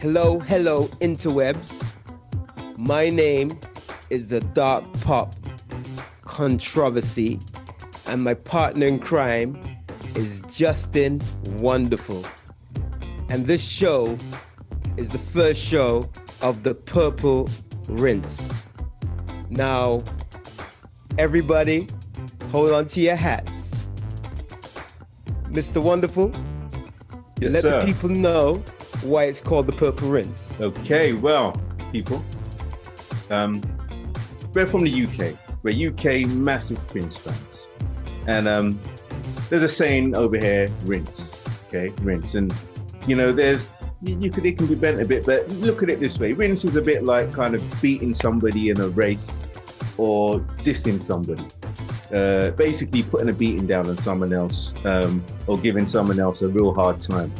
Hello, interwebs. My name is the Dark Pop Controversy, and my partner in crime is Justin Wonderful. And this show is the first show of the Purple Rinse. Now, everybody, hold on to your hats. Mr. Wonderful, yes, let sir. the people know why it's called the Purple Rinse. Okay, well, people, we're from the UK. We're UK massive Prince fans. And there's a saying over here, rinse, okay, rinse. And, you know, it can be bent a bit, but look at it this way. Rinse is a bit like kind of beating somebody in a race or dissing somebody. Basically putting a beating down on someone else or giving someone else a real hard time.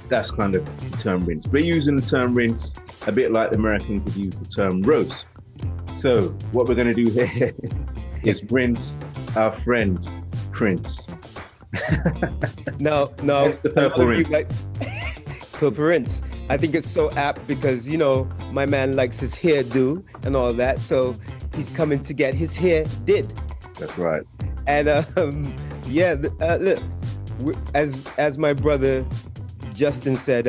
That's kind of the term rinse. We're using the term rinse a bit like the Americans would use the term roast. So what we're going to do here is rinse our friend Prince. No, the Purple Rinse. Purple Rinse. I think it's so apt because, you know, my man likes his hairdo and all that. So he's coming to get his hair did. That's right. And look, as my brother Justin said,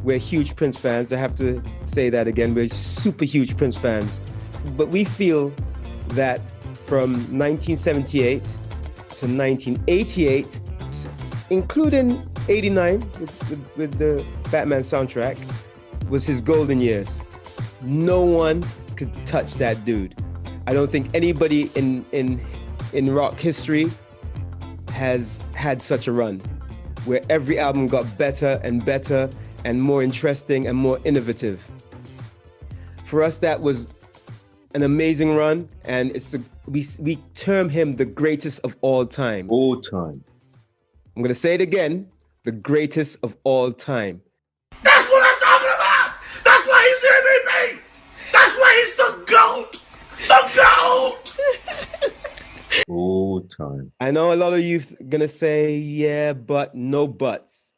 we're huge Prince fans. I have to say that again. We're super huge Prince fans. But we feel that from 1978 to 1988, including 89 with the Batman soundtrack, was his golden years. No one could touch that dude. I don't think anybody in rock history has had such a run, where every album got better and better and more interesting and more innovative. For us, that was an amazing run, and we term him the greatest of all time. All time. I'm gonna say it again, the greatest of all time. That's what I'm talking about! That's why he's the MVP! That's why he's the GOAT! The GOAT! All time. I know a lot of you gonna say, yeah, but no buts.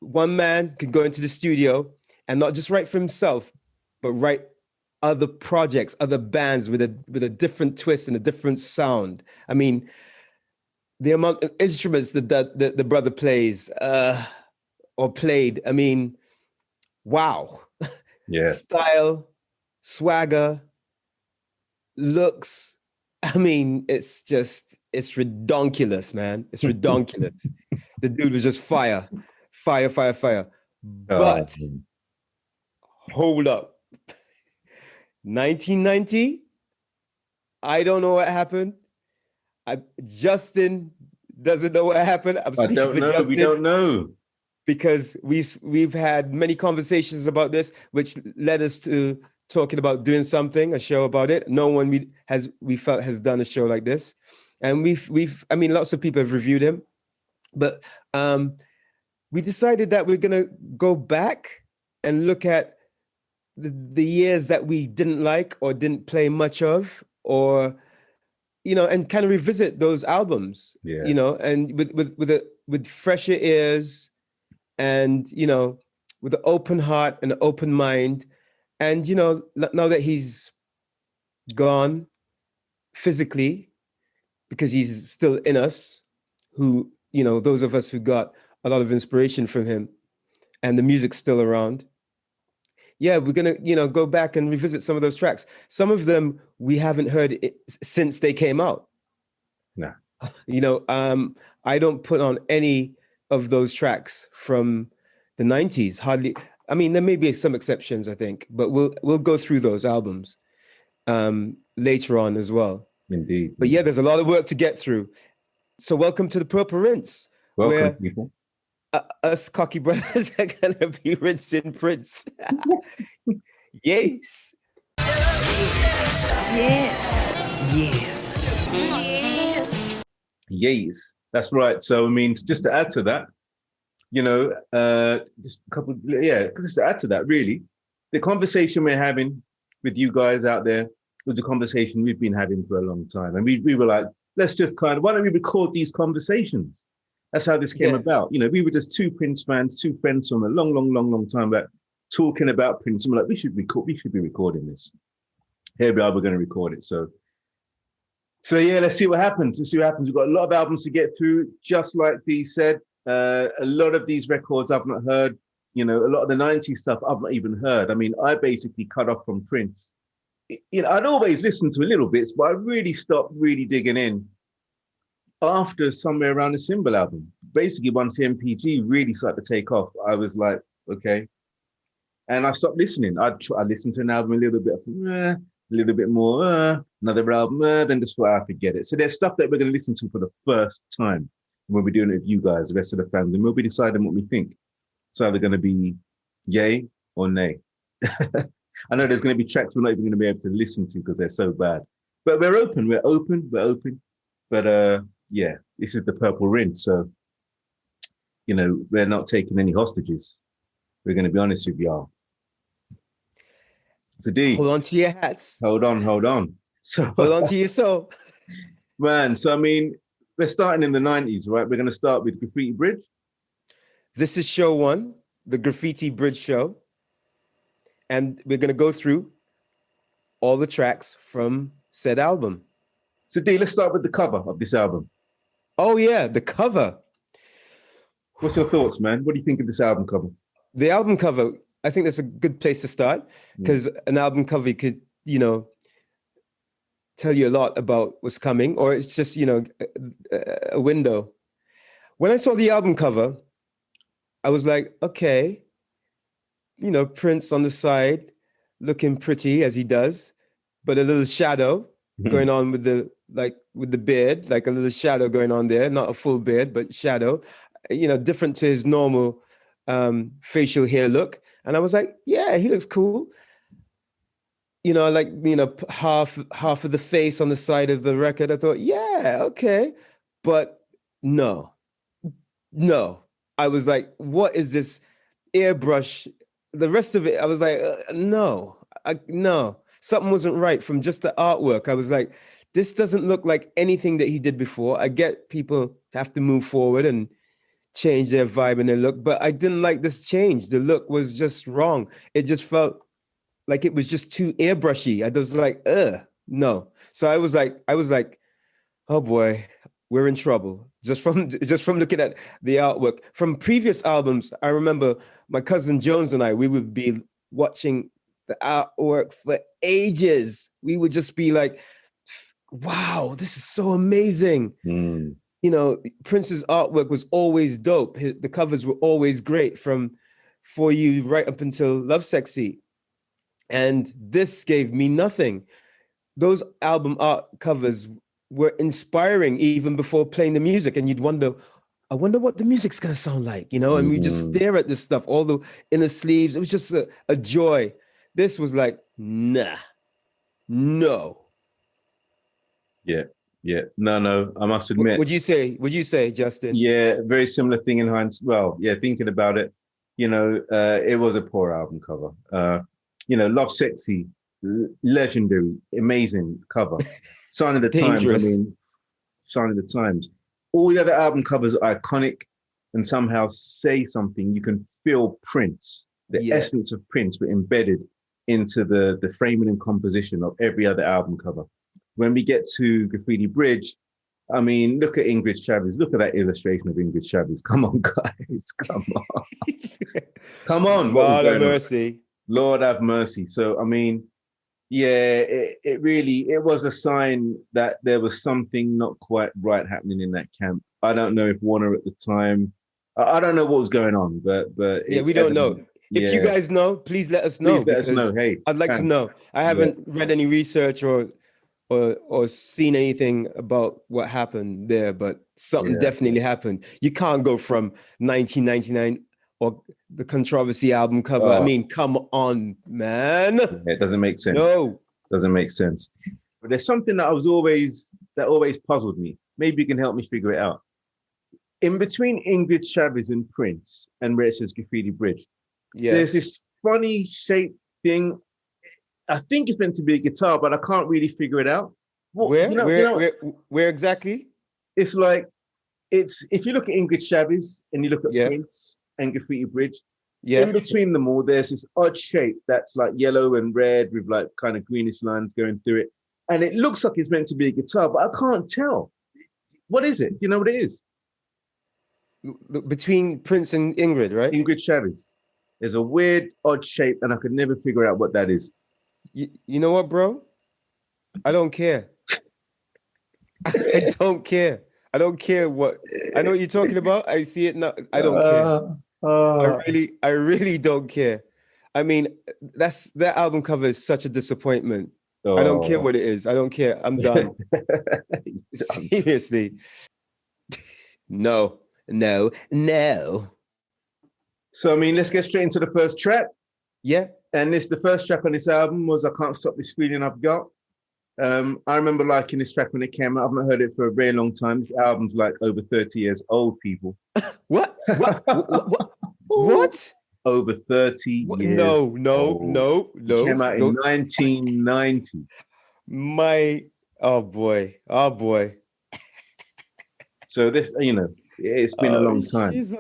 One man could go into the studio and not just write for himself, but write other projects, other bands with a different twist and a different sound. I mean, the amount of instruments that the brother plays or played, I mean, wow. Yeah. Style, swagger, looks. I mean, it's redonkulous, man. It's redonkulous. The dude was just fire. But hold up. 1990, I don't know what happened. Justin doesn't know what happened. I don't know. Justin, we don't know. Because we've had many conversations about this, which led us to talking about doing a show about it. No one we felt has done a show like this. And I mean, lots of people have reviewed him, but we decided that we're gonna go back and look at the years that we didn't like or didn't play much of, or, you know, and kind of revisit those albums, you know, and with fresher ears and, you know, with an open heart and an open mind. And, you know, now that he's gone physically, because he's still in us, who, you know, those of us who got a lot of inspiration from him, and the music's still around. Yeah, we're gonna, you know, go back and revisit some of those tracks. Some of them we haven't heard since they came out. No. You know, I don't put on any of those tracks from the 90s, hardly. I mean, there may be some exceptions, I think, but we'll go through those albums later on as well. Indeed. But yeah, there's a lot of work to get through. So welcome to the Purple Rinse. Welcome, people. Us cocky brothers are gonna be rinsing Prince. Yes. Yes. That's right. So, I mean, just to add to that, you know, just to add to that, really, the conversation we're having with you guys out there was a conversation we've been having for a long time. And we were like, let's just why don't we record these conversations? That's how this came Yeah. about. You know, we were just two Prince fans, two friends from a long time back, talking about Prince. And we're like, we should be recording this. Here we are, we're going to record it. So yeah, let's see what happens. Let's see what happens. We've got a lot of albums to get through, just like Dee said. A lot of these records I've not heard. You know, a lot of the 90s stuff I've not even heard. I mean, I basically cut off from Prince. You know, I'd always listen to a little bits, but I really stopped really digging in after somewhere around the Symbol album. Basically, once the MPG really started to take off, I was like, okay. And I stopped listening. I listened to an album a little bit, a little bit more, another album, then just thought I forget it. So there's stuff that we're going to listen to for the first time when we're doing it with you guys, the rest of the fans, and we'll be deciding what we think. It's either going to be yay or nay. I know there's going to be tracks we're not even going to be able to listen to because they're so bad. But we're open. But yeah, this is the Purple Rinse. So, you know, we're not taking any hostages. We're going to be honest with y'all. So D, Hold on to your hats. hold on. So Hold on to your soul. man, so I mean, we're starting in the 90s, right? We're going to start with Graffiti Bridge. This is show 1, the Graffiti Bridge show. And we're going to go through all the tracks from said album. So D, let's start with the cover of this album. Oh, yeah, the cover. What's your thoughts, man? What do you think of this album cover? The album cover, I think that's a good place to start because an album cover could, you know, tell you a lot about what's coming, or it's just, you know, a window. When I saw the album cover, I was like, okay, you know, Prince on the side, looking pretty as he does, but a little shadow going on with the beard, like a little shadow going on there, not a full beard, but shadow, you know, different to his normal facial hair look. And I was like, yeah, he looks cool. You know, like, you know, half of the face on the side of the record. I thought, yeah, okay. But no. I was like, what is this airbrush? The rest of it, I was like, no. Something wasn't right from just the artwork. I was like, this doesn't look like anything that he did before. I get people have to move forward and change their vibe and their look, but I didn't like this change. The look was just wrong. It just felt like it was just too airbrushy. I was like, no. So I was like, oh boy, we're in trouble. Just from looking at the artwork. From previous albums, I remember my cousin Jones and I, we would be watching the artwork for ages. We would just be like, wow, this is so amazing. You know, Prince's artwork was always dope. The covers were always great, from For You right up until Lovesexy. And this gave me nothing. Those album art covers were inspiring even before playing the music. And you'd wonder, I wonder what the music's going to sound like, you know? And we just stare at this stuff, all the inner sleeves. It was just a joy. This was like, nah, no. Yeah. No, I must admit. Would you say, Justin? Yeah, very similar thing in hindsight. Well, yeah, thinking about it, you know, it was a poor album cover. You know, Love Sexy, legendary, amazing cover. Sign of the Times, I mean, Sign of the Times. All the other album covers are iconic and somehow say something. You can feel Prince, the essence of Prince, but embedded into the framing and composition of every other album cover. When we get to Graffiti Bridge, I mean, look at Ingrid Chavez. Look at that illustration of Ingrid Chavez. Come on, guys. Come on. Come on. Lord have mercy. Lord have mercy. So, I mean, yeah, it was a sign that there was something not quite right happening in that camp. I don't know if Warner at the time, I don't know what was going on, but yeah, we don't know. If you guys know, please let us know. Please let us know. Hey, I'd like to know. I haven't read any research or seen anything about what happened there, but something definitely happened. You can't go from 1999 or the Controversy album cover. I mean, come on, man. Yeah, it doesn't make sense. No. Doesn't make sense. But there's something that always puzzled me. Maybe you can help me figure it out. In between Ingrid Chavez and Prince and where it says Graffiti Bridge, there's this funny shaped thing. I think it's meant to be a guitar, but I can't really figure it out. Where exactly? It's like it's if you look at Ingrid Chavez and you look at Yeah. Prince and Graffiti Bridge, Yeah. in between them all, there's this odd shape that's like yellow and red with like kind of greenish lines going through it. And it looks like it's meant to be a guitar, but I can't tell. What is it? You know what it is? Between Prince and Ingrid, right? Ingrid Chavez. There's a weird, odd shape, and I could never figure out what that is. You know what, bro? I don't care. I don't care. I don't care what. I know what you're talking about. I see it now. I don't care. I really don't care. I mean, that album cover is such a disappointment. I don't care what it is. I don't care. I'm done. Seriously. No. So, I mean, let's get straight into the first track. Yeah. And the first track on this album was I Can't Stop This Feeling I've Got. I remember liking this track when it came out. I've not heard it for a very long time. This album's like over 30 years old, people. What? What? Over 30 years No. It came out in 1990. Oh boy. So this, it's been a long time. Jesus.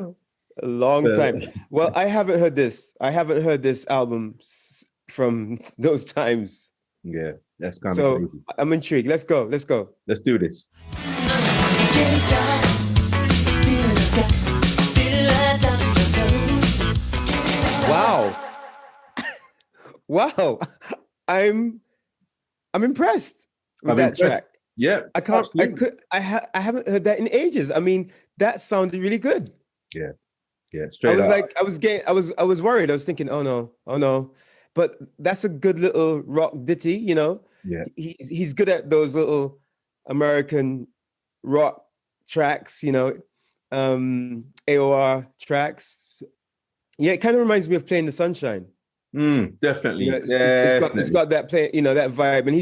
A long time. Well, I haven't heard this. I haven't heard this album from those times. Yeah, that's kind of so crazy. I'm intrigued. Let's go. Let's do this. Wow. Wow. I'm impressed with that track. Yeah. I haven't heard that in ages. I mean, that sounded really good. Yeah. Yeah. Straight up. I was worried. I was thinking, oh no. But that's a good little rock ditty, you know? Yeah. He's good at those little American rock tracks, you know, AOR tracks. Yeah, it kind of reminds me of Playing the Sunshine. Definitely. You know, it's got that play, you know, that vibe, and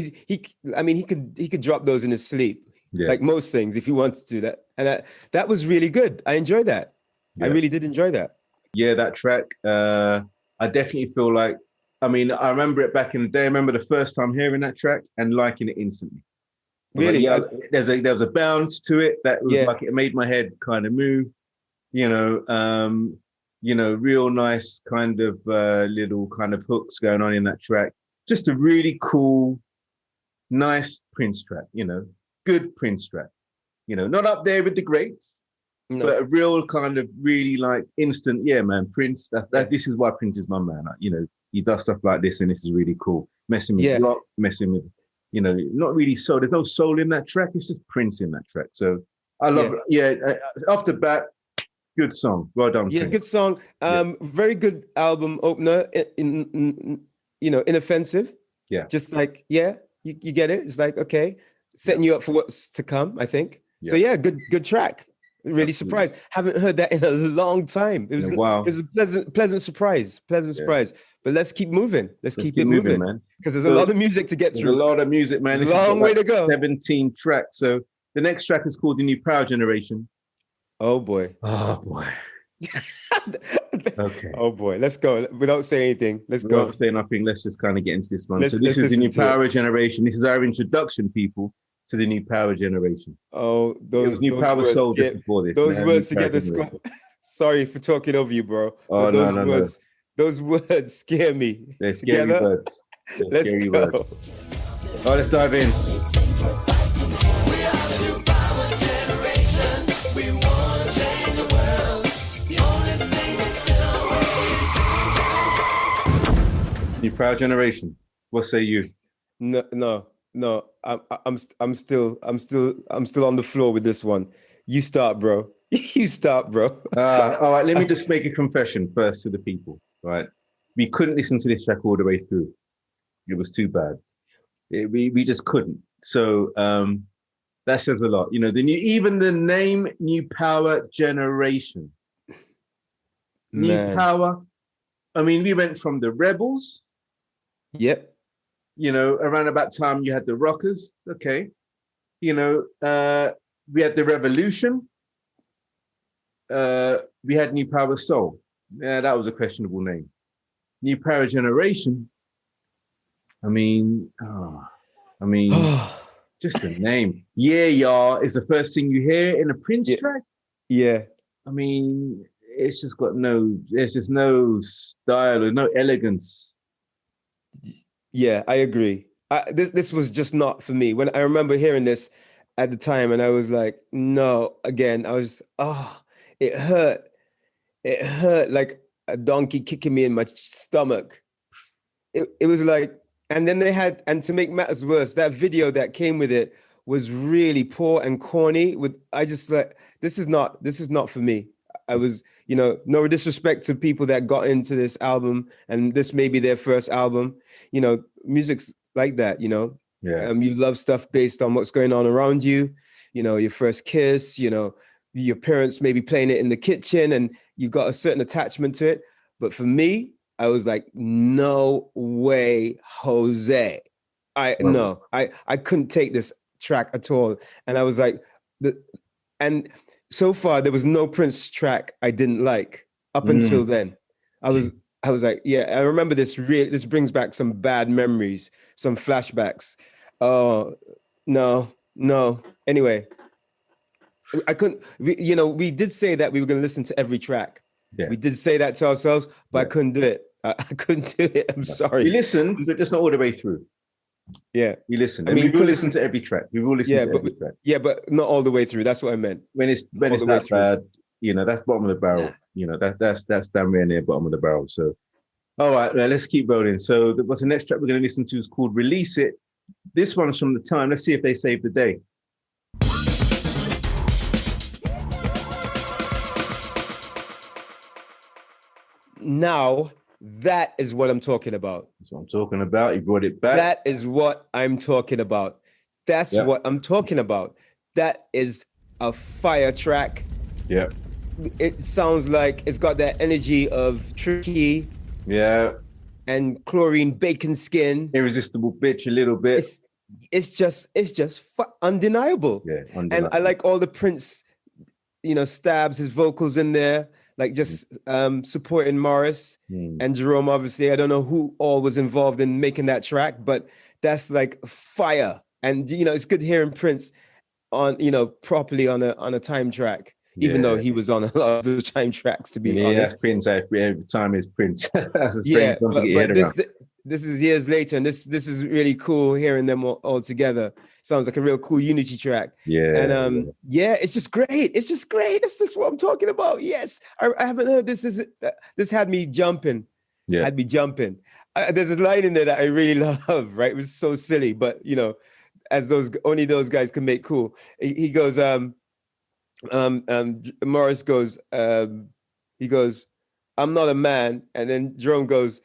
he could drop those in his sleep, like most things, if he wanted to. That was really good. I enjoyed that. Yeah. I really did enjoy that. Yeah, that track. I definitely feel like. I mean, I remember it back in the day. I remember the first time hearing that track and liking it instantly. Really, there was a bounce to it that was like it made my head kind of move. Real nice kind of little kind of hooks going on in that track. Just a really cool, nice Prince track, good Prince track. Not up there with the greats, but a real kind of really like instant, Prince. This is why Prince is my man. He does stuff like this and this is really cool. Messing with rock, messing with, not really soul. There's no soul in that track. It's just Prince in that track. So I love it. Yeah, off the bat, good song. Well done. Yeah, Prince. Good song. Very good album opener. Inoffensive. Yeah. Just like, you get it. It's like, okay, setting you up for what's to come, I think. Yeah. So good track. Really surprised. Haven't heard that in a long time. It was a pleasant surprise. Surprise. But let's keep moving. Let's keep it moving, man. Because there's a lot of music to get through. There's a lot of music, man. This long way to go. 17 tracks. So the next track is called The New Power Generation. Oh boy. Okay. Oh boy. Let's go. Without saying anything. Without saying nothing, let's just kind of get into this one. So this is The New Power Generation. This is our introduction, people, to the New Power Generation. Oh, those New Power soldiers before this. Those words to get the score. Sorry for talking over you, bro. Oh, no. Those words scare me. They're scary words. Let's go. All right, let's dive in. New Power Generation. What say you? No. I'm still on the floor with this one. You start, bro. All right, let me just make a confession first to the people. Right, we couldn't listen to this track all the way through. It was too bad. We just couldn't. So that says a lot. Even the name New Power Generation. New Power. I mean, we went from the Rebels. Yep. Around about time you had the Rockers. Okay. We had the Revolution. We had New Power Soul. Yeah, that was a questionable name. New Power Generation. I mean, just the name. Yeah, is the first thing you hear in a Prince track. Yeah. I mean, it's just got no, there's just no style or no elegance. Yeah, I agree. This was just not for me. When I remember hearing this at the time, and I was like, no, again, I was, oh, it hurt. It hurt like a donkey kicking me in my stomach. It was like, and then they had, and to make matters worse, that video that came with it was really poor and corny. I just like, this is not for me. I was, no disrespect to people that got into this album, and this may be their first album. Music's like that. Yeah. You love stuff based on what's going on around you. Your first kiss. Your parents may be playing it in the kitchen, and you've got a certain attachment to it. But for me, I was like, no way, Jose. Well, I couldn't take this track at all. And I was like, and so far there was no Prince track I didn't like up until mm, then. I was I was like, yeah, I remember this brings back some bad memories, some flashbacks. Oh, no, no. Anyway, I couldn't, we did say that we were going to listen to every track. yeah, We did say that to ourselves, but I yeah. couldn't do it. I couldn't do it. I'm We sorry. listened, but just not all the way through. Yeah. We listened, I and mean, we we will could listen listen. to every track. We will listen Yeah, to but every track. not all the way through. That's what I meant. When it's All the way that through. bad, that's bottom of the barrel. That's down there near bottom of the barrel. So, all right, let's keep rolling. So, what's the next track we're going to listen to is called "Release It." This one's from the time. Let's see if they save the day. Now, that is what I'm talking about. That's what I'm talking about. You brought it back. That is what I'm talking about. That's Yep. what I'm talking about. That is a fire track. Yeah, It sounds like it's got that energy of Tricky yeah. and Chlorine Bacon Skin. Irresistible bitch, a little bit. It's just undeniable. Yeah, And I undeniable. like all the Prince, stabs his vocals in there, like just supporting Morris Mm. and Jerome. Obviously, I don't know who all was involved in making that track, but that's like fire. And it's good hearing Prince on properly on a time track, even though Yeah. he was on a lot of those time tracks, to be Yeah, that's honest. Prince. Every time is Prince. That's a Yeah, strange one to get but your head around. this is years later, and this is really cool hearing them all together. Sounds like a real cool unity track. Yeah, And yeah, it's just great. It's just great. That's just what I'm talking about. Yes, I haven't heard this. This had me jumping. yeah. Had me jumping. There's a line in there that I really love. Right, it was so silly, but as those guys can make cool. He goes, Morris goes, he goes, I'm not a man, and then Jerome goes,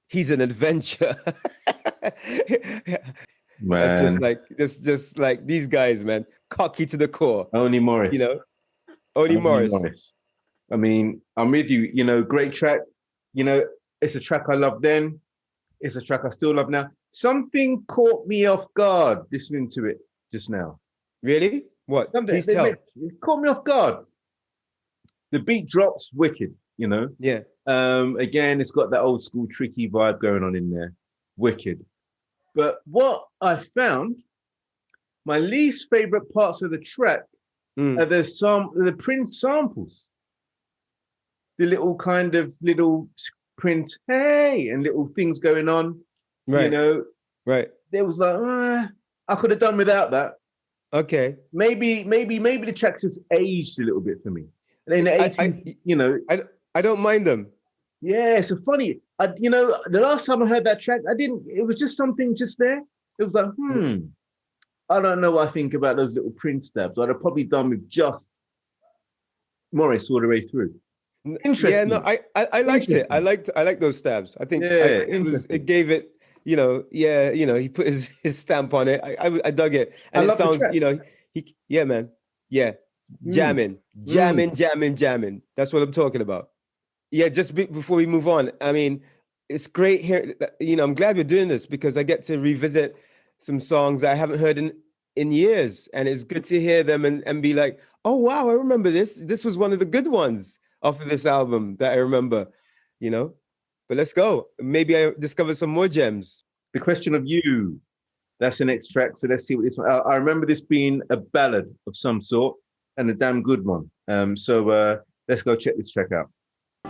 he's an adventure. That's Man, just like these guys, man, cocky to the core. only Morris. Only Only Morris. I mean, I'm with you. Great track. It's a track I loved then. It's a track I still love now. Something caught me off guard listening to it just now. Really? What? Please tell. It caught me off guard. The beat drops wicked. Yeah. Again, it's got that old school tricky vibe going on in there. Wicked. But what I found, my least favorite parts of the track are the Prince samples. The little Prince, hey, and little things going on. Right. Right. There was like, I could have done without that. Okay. Maybe the track just aged a little bit for me. And in the 80s, I don't mind them. Yeah, so funny. The last time I heard that track, it was just something just there. It was like, I don't know what I think about those little Prince stabs. I'd have probably done with just Morris all the way through. Interesting. Yeah, no, I liked it. I liked those stabs. I think it gave it, he put his stamp on it. I dug it. And it sounds, man. Yeah. Jamming. That's what I'm talking about. Yeah, just before we move on, I mean, it's great here. I'm glad we're doing this because I get to revisit some songs I haven't heard in years, and it's good to hear them and be like, oh wow, I remember this. This was one of the good ones off of this album that I remember. But let's go. Maybe I discovered some more gems. The Question of You. That's the next track. So let's see what this one. I remember this being a ballad of some sort. and a damn good one. So let's go check this track out.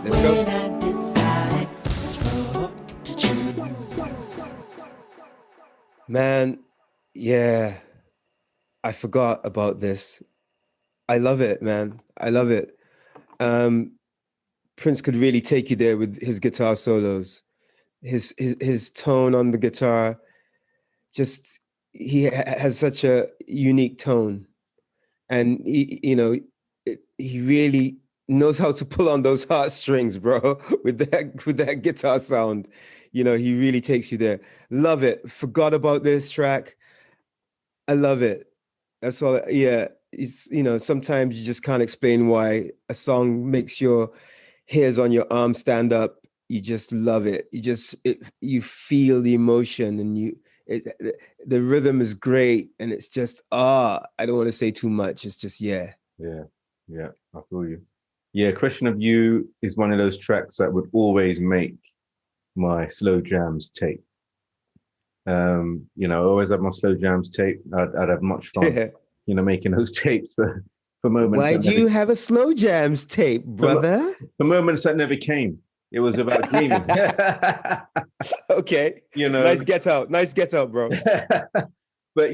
Let's go. When I decide which road to choose. Man, yeah, I forgot about this. I love it, man. I love it. Prince could really take you there with his guitar solos, his tone on the guitar. Just has such a unique tone, and he really knows how to pull on those heartstrings, bro. With that guitar sound, he really takes you there. Love it. Forgot about this track. I love it. That's all. Yeah, it's sometimes you just can't explain why a song makes your hairs on your arm stand up. You just love it. You feel the emotion, and the rhythm is great, and it's just I don't want to say too much. It's just yeah. Yeah, I feel you. Yeah, Question of You is one of those tracks that would always make my slow jams tape. I always have my slow jams tape. I'd have much fun, making those tapes for moments. Why do you have a slow jams tape, brother? For moments that never came. It was about dreaming. Okay. Nice get out, bro. But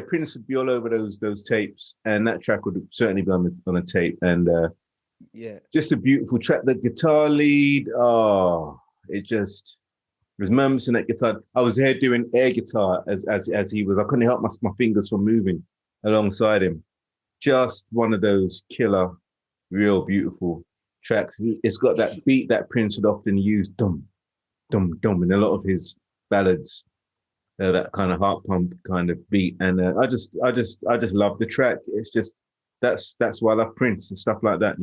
Prince would be all over those tapes, and that track would certainly be on a tape. And just a beautiful track. The guitar lead, there's moments in that guitar. I was here doing air guitar as he was. I couldn't help my fingers from moving alongside him. Just one of those killer, real beautiful tracks. It's got that beat that Prince would often use, dum, dum, dum, in a lot of his ballads. That kind of heart pump kind of beat, and I just love the track. It's just that's why I love Prince and stuff like that.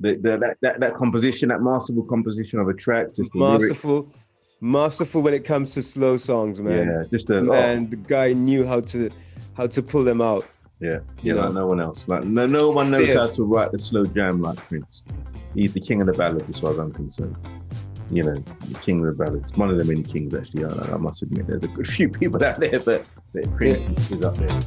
That composition, that masterful composition of a track, just masterful when it comes to slow songs, man. Yeah, and the guy knew how to pull them out. Yeah, like no one else. Like no one knows how to write the slow jam like Prince. He's the king of the ballads, as far as I'm concerned. The king of the ballads. One of the many kings, actually. I must admit, there's a good few people out there, but Prince is up there.